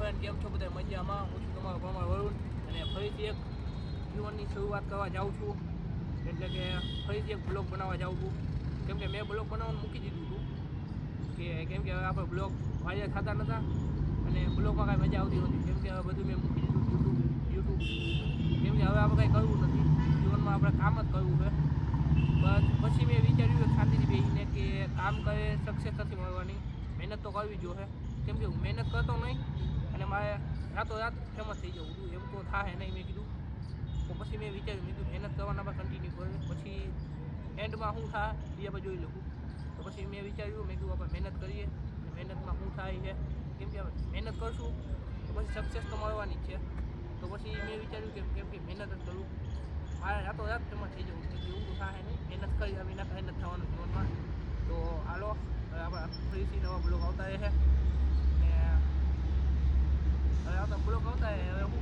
Friend, કેમ છો બધા? મજામાં? હું છું તમારો પરમાર વરુણ અને ફરીથી એક જીવનની શરૂઆત કરવા જાઉં છું. એટલે કે ફરીથી એક બ્લોગ બનાવવા જાઉં છું. કેમ કે મેં બ્લોગ બનાવવાનું મૂકી દીધું હતું કેમ કે હવે આપણે બ્લોગ વાયરલ થતા નહોતા અને બ્લોગમાં કાંઈ મજા આવતી નહોતી. કેમ કે હવે બધું મેં મૂકી દીધું યુટ્યુબ. કેમ કે હવે આપણે કાંઈ કરવું નથી જીવનમાં, આપણે કામ જ કરવું છે. બસ પછી મેં વિચાર્યું શાંતિથી બેસીને કે કામ કરે સક્સેસ નથી મળવાની, મહેનત તો કરવી જોઈએ. કેમ કે હું મહેનત કરતો નહીં અને મારે રાતોરાત ફેમસ થઈ જવું હતું, એમ તો થાય નહીં. મેં કીધું તો પછી મેં વિચાર્યું, મેં કીધું મહેનત કરવાના આપણે કન્ટિન્યુ કરે, પછી એન્ડમાં શું થાય એ આપણે જોઈ લઉં. તો પછી મેં વિચાર્યું, મેં કીધું આપણે મહેનત કરીએ અને મહેનતમાં શું થાય છે. કેમ કે મહેનત કરશું તો પછી સક્સેસ તો મળવાની જ છે. તો પછી મેં વિચાર્યું કે કેમ કે મહેનત જ કરું, મારે રાતોરાત ફેમસ થઈ જવું. કેમ કે એવું તો થાય નહીં, મહેનત કરી વિના કાંઈ નથી થવાનું જીવનમાં. તો હાલો હવે આપણે ફરીથી નવા બ્લોગ આવતા રહે છે. હવે આવતા બ્લોગ આવતા હવે શું